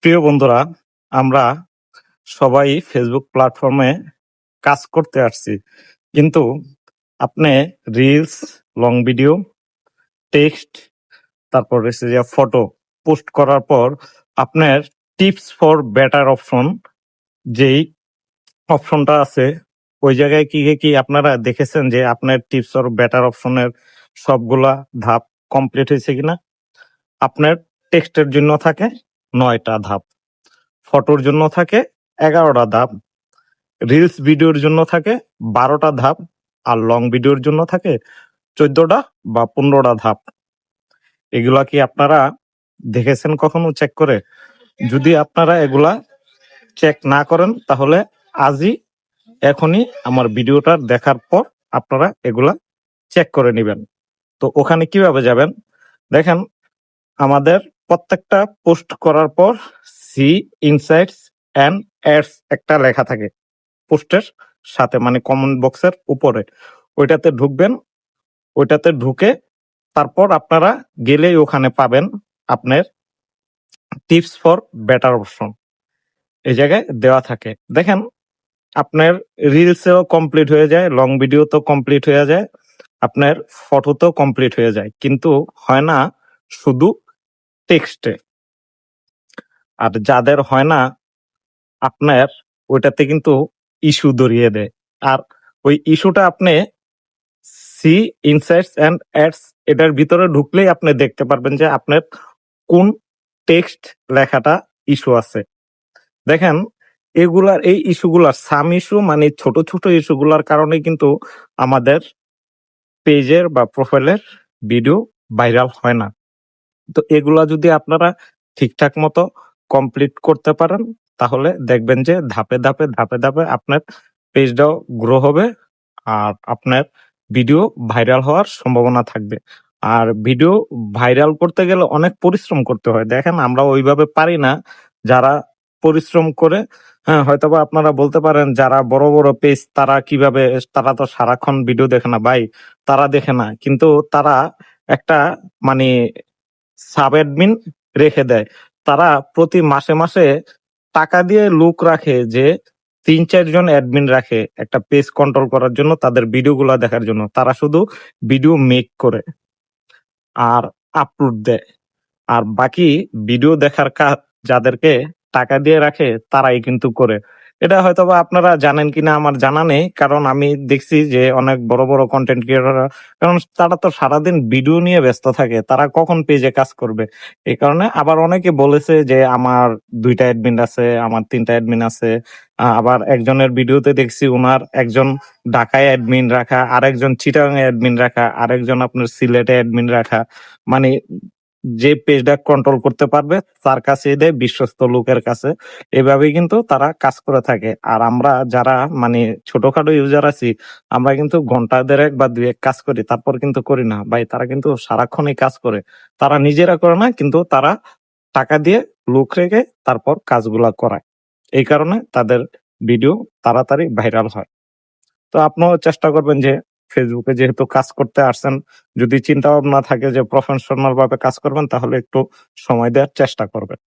প্রিয় বন্ধুরা, আমরা সবাই ফেসবুক প্ল্যাটফর্মে কাজ করতে আসছি, কিন্তু আপনি রিলস, লং ভিডিও, টেক্সট, তারপর হচ্ছে যে ফটো পোস্ট করার পর আপনার টিপস ফর বেটার অপশন যেই অপশনটা আছে, ওই জায়গায় কি কি আপনারা দেখেছেন যে আপনার টিপস ফর বেটার অপশনের সবগুলা ধাপ কমপ্লিট হয়েছে কিনা? আপনার টেক্সটের জন্য থাকে 9টা ধাপ, ফটোর জন্য থাকে 11টা ধাপ, রিলস ভিডিওর জন্য থাকে 12টা ধাপ, আর লং ভিডিওর জন্য থাকে 14টা বা 15টা ধাপ। এগুলা কি আপনারা দেখেছেন কখনো চেক করে? যদি আপনারা এগুলা চেক না করেন তাহলে আজই এখনই আমার ভিডিওটা দেখার পর আপনারা এগুলা চেক করে নেবেন। তো ওখানে কিভাবে যাবেন দেখেন, আমাদের প্রত্যেকটা পোস্ট করার পর সি ইনসাইটস অ্যান্ড অ্যাডস একটা লেখা থাকে পোস্টের সাথে, মানে কমেন্ট বক্সের উপরে। ওইটাতে ঢুকবেন, ওইটাতে ঢুকে তারপর আপনারা গেলেই ওখানে পাবেন আপনার টিপস ফর বেটার অপশন এই জায়গায় দেওয়া থাকে। দেখেন, আপনার রিলসেও কমপ্লিট হয়ে যায়, লং ভিডিও তো কমপ্লিট হয়ে যায়, আপনার ফটো তো কমপ্লিট হয়ে যায়, কিন্তু হয় না শুধু টেক্সটে। আর যাদের হয় না, আপনার ওইটাতে কিন্তু ইস্যু ধরিয়ে দেয়। আর ওই ইস্যুটা আপনি সি ইনসাইটস অ্যান্ড অ্যাডস এটার ভিতরে ঢুকলেই আপনি দেখতে পারবেন যে আপনার কোন টেক্সট লেখাটা ইস্যু আছে। দেখেন, এগুলার এই ইস্যুগুলার সাম ইস্যু, মানে ছোট ছোট ইস্যুগুলার কারণে কিন্তু আমাদের পেজের বা প্রোফাইলের ভিডিও ভাইরাল হয় না। তো এগুলা যদি আপনারা ঠিকঠাক মতো কমপ্লিট করতে পারেন তাহলে দেখবেন যে ধাপে ধাপে ধাপে ধাপে আপনার পেজটাও গ্রো হবে, আর আপনার ভিডিও ভাইরাল হওয়ার সম্ভাবনা থাকবে। আর ভিডিও ভাইরাল করতে গেলে অনেক পরিশ্রম করতে হয়। দেখেন, আমরা ওইভাবে পারি না। যারা পরিশ্রম করে, হ্যাঁ, হয়তোবা আপনারা বলতে পারেন যারা বড় বড় পেজ তারা কিভাবে, তারা তো সারাক্ষণ ভিডিও দেখে না ভাই, তারা দেখে না, কিন্তু তারা একটা মানে সাব অ্যাডমিন রেখে দেয়। তারা প্রতি মাসে মাসে টাকা দিয়ে লোক রাখে, যে 3-4 জন অ্যাডমিন রাখে একটা পেজ কন্ট্রোল করার জন্য, তাদের ভিডিওগুলো দেখার জন্য। তারা শুধু ভিডিও মেক করে আর আপলোড দেয়, আর বাকি ভিডিও দেখার কাজ যাদেরকে টাকা দিয়ে রাখে তারাই কিন্তু করে। এটা হয়তোবা আপনারা জানেন কিনা আমার জানা নেই, কারণ আমি দেখছি যে অনেক বড় বড় কন্টেন্ট ক্রিয়েটররা, কারণ তারা তো সারাদিন ভিডিও নিয়ে ব্যস্ত থাকে, তারা কখন পেজে কাজ করবে। এই কারণে আবার অনেকে বলেছে যে আমার 2টা অ্যাডমিন আছে, আমার 3টা অ্যাডমিন আছে। আবার একজনের ভিডিওতে দেখছি ওনার একজন ঢাকায় অ্যাডমিন রাখা, আরেকজন চিটাগাং অ্যাডমিন রাখা, আরেকজন আপনার সিলেটে অ্যাডমিন রাখা। মানে যে পেজটা কন্ট্রোল করতে পারবে তার কাছে দেয়, বিশ্বস্ত লোকের কাছে। এভাবেই কিন্তু তারা কাজ করে থাকে। আর আমরা যারা মানে ছোটখাটো ইউজার আছি, আমরা কিন্তু ঘন্টা 1.5 বা 2 কাজ করি, তারপর কিন্তু করি না ভাই। তারা কিন্তু সারাক্ষণই কাজ করে, তারা নিজেরা করে না, কিন্তু তারা টাকা দিয়ে লোক রেখে তারপর কাজগুলা করায়। এই কারণে তাদের ভিডিও তাড়াতাড়ি ভাইরাল হয়। তো আপনিও চেষ্টা করবেন যে ফেসবুকে যেহেতু কাজ করতে আসছেন, যদি চিন্তা ভাবনা থাকে যে প্রফেশনাল ভাবে কাজ করবেন, তাহলে একটু সময় দেওয়ার চেষ্টা করবেন।